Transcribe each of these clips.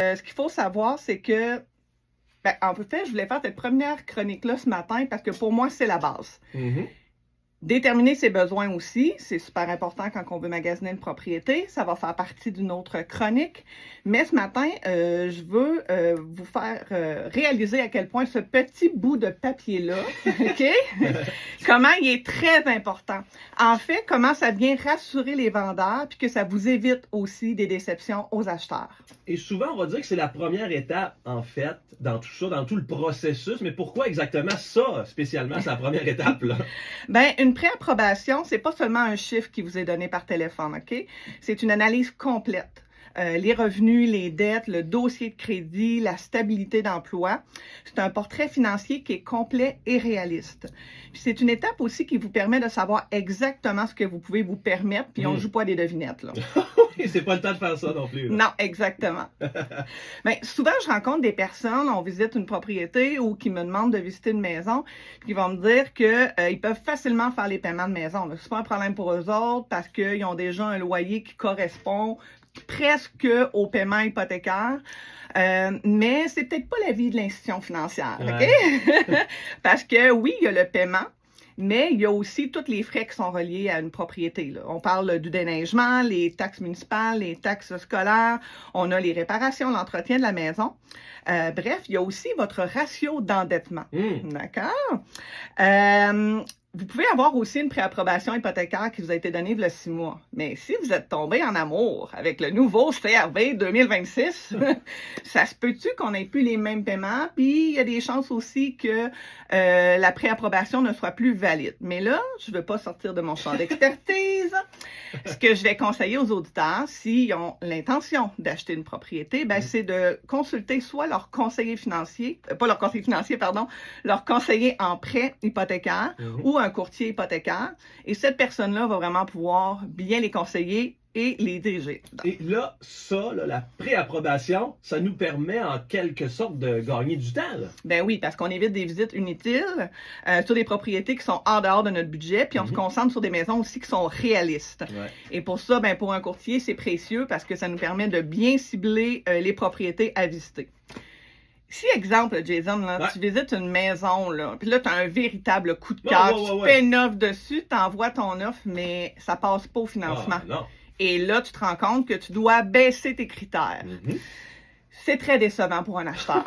Ce qu'il faut savoir, c'est que, en fait, je voulais faire cette première chronique-là ce matin parce que pour moi, c'est la base. Mhm. Déterminer ses besoins aussi, c'est super important quand on veut magasiner une propriété. Ça va faire partie d'une autre chronique. Mais ce matin, je veux vous faire réaliser à quel point ce petit bout de papier-là, OK? Comment il est très important. En fait, comment ça vient rassurer les vendeurs puis que ça vous évite aussi des déceptions aux acheteurs. Et souvent, on va dire que c'est la première étape, en fait, dans tout ça, dans tout le processus. Mais pourquoi exactement ça, spécialement, c'est la première étape, là? Une préapprobation, c'est pas seulement un chiffre qui vous est donné par téléphone, OK? C'est une analyse complète. Les revenus, les dettes, le dossier de crédit, la stabilité d'emploi. C'est un portrait financier qui est complet et réaliste. Puis c'est une étape aussi qui vous permet de savoir exactement ce que vous pouvez vous permettre, puis on ne joue pas à des devinettes, là. C'est pas le temps de faire ça non plus, là. Non, exactement. Souvent, je rencontre des personnes, on visite une propriété ou qui me demandent de visiter une maison, puis ils vont me dire qu'ils peuvent facilement faire les paiements de maison. C'est pas un problème pour eux autres parce qu'ils ont déjà un loyer qui correspond presque au paiement hypothécaire. Mais c'est peut-être pas l'avis de l'institution financière, Ouais. OK? Parce que oui, il y a le paiement, mais il y a aussi tous les frais qui sont reliés à une propriété, là. On parle du déneigement, les taxes municipales, les taxes scolaires, on a les réparations, l'entretien de la maison. Bref, il y a aussi votre ratio d'endettement. D'accord? Vous pouvez avoir aussi une préapprobation hypothécaire qui vous a été donnée il y a 6 mois. Mais si vous êtes tombé en amour avec le nouveau CRB 2026, ça se peut-tu qu'on n'ait plus les mêmes paiements? Puis il y a des chances aussi que la préapprobation ne soit plus valide. Mais là, je ne veux pas sortir de mon champ d'expertise. Ce que je vais conseiller aux auditeurs, s'ils ont l'intention d'acheter une propriété, c'est de consulter soit leur conseiller financier, pas leur conseiller financier, pardon, leur conseiller en prêt hypothécaire ou un courtier hypothécaire. Et cette personne-là va vraiment pouvoir bien les conseiller et les diriger. Et là, ça, là, la préapprobation, ça nous permet en quelque sorte de gagner du temps, là. Oui, parce qu'on évite des visites inutiles sur des propriétés qui sont en dehors de notre budget, puis on se concentre sur des maisons aussi qui sont réalistes. Ouais. Et pour ça, pour un courtier, c'est précieux parce que ça nous permet de bien cibler les propriétés à visiter. Si, exemple, Jason, là, tu visites une maison, là, puis là, tu as un véritable coup de cœur, tu fais une offre dessus, tu envoies ton offre, mais ça passe pas au financement. Non. Et là, tu te rends compte que tu dois baisser tes critères. C'est très décevant pour un acheteur.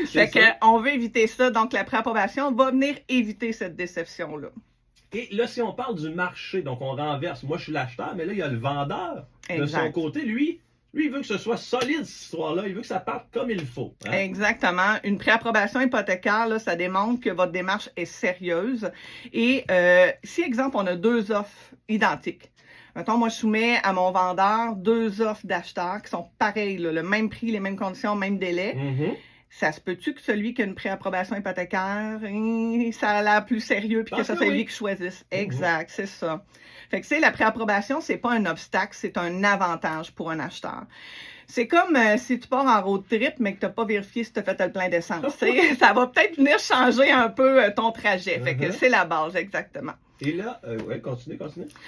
Fait qu'on veut éviter ça, donc la préapprobation va venir éviter cette déception-là. Et là, si on parle du marché, donc on renverse, moi je suis l'acheteur, mais là, il y a le vendeur. De son côté, lui, il veut que ce soit solide, cette histoire-là. Il veut que ça parte comme il faut. Hein? Exactement. Une préapprobation hypothécaire, là, ça démontre que votre démarche est sérieuse. Et si, exemple, on a 2 offres identiques. Mettons, moi, je soumets à mon vendeur 2 offres d'acheteurs qui sont pareilles, là, le même prix, les mêmes conditions, même délai. Ça se peut-tu que celui qui a une préapprobation hypothécaire, ça a l'air plus sérieux puis que ça soit lui qui choisisse? Exact, c'est ça. Fait que, la préapprobation, c'est pas un obstacle, c'est un avantage pour un acheteur. C'est comme si tu pars en road trip, mais que tu n'as pas vérifié si tu as fait le plein d'essence. Ça va peut-être venir changer un peu ton trajet. Fait que c'est la base, exactement. Et là, continue.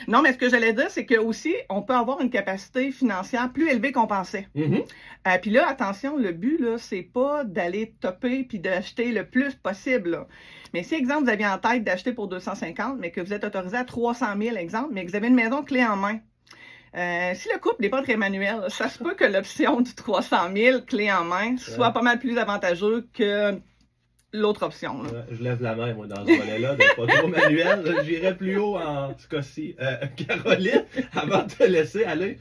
Non, mais ce que j'allais dire, c'est que aussi, on peut avoir une capacité financière plus élevée qu'on pensait. Puis là, attention, le but, là, c'est pas d'aller topper puis d'acheter le plus possible, là. Mais si, exemple, vous aviez en tête d'acheter pour 250, mais que vous êtes autorisé à 300 000, exemple, mais que vous avez une maison clé en main. Si le couple n'est pas très manuel, ça se peut que l'option du 300 000 clé en main soit pas mal plus avantageux que l'autre option. Je lève la main, moi, dans ce volet-là, de pas trop manuel. J'irai plus haut en ce cas-ci. Caroline, avant de te laisser aller,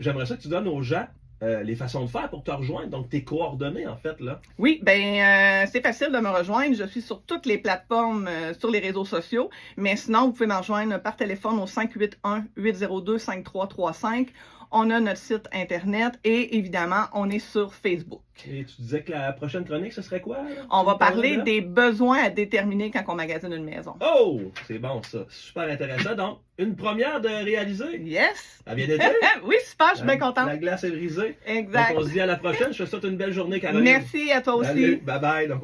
j'aimerais ça que tu donnes aux gens les façons de faire pour te rejoindre, donc tes coordonnées, en fait, là. Oui, c'est facile de me rejoindre. Je suis sur toutes les plateformes, sur les réseaux sociaux. Mais sinon, vous pouvez me rejoindre par téléphone au 581-802-5335. On a notre site Internet et évidemment, on est sur Facebook. Et tu disais que la prochaine chronique, ce serait quoi? Là? On va parler des besoins à déterminer quand on magasine une maison. Oh! C'est bon, ça. Super intéressant. Donc, une première de réaliser. Yes! Ça vient d'être? Oui, super, je suis bien contente. La glace est brisée. Exact. Donc, on se dit à la prochaine. Je te souhaite une belle journée, Caroline. Merci à toi aussi. Salut, bye bye. Donc,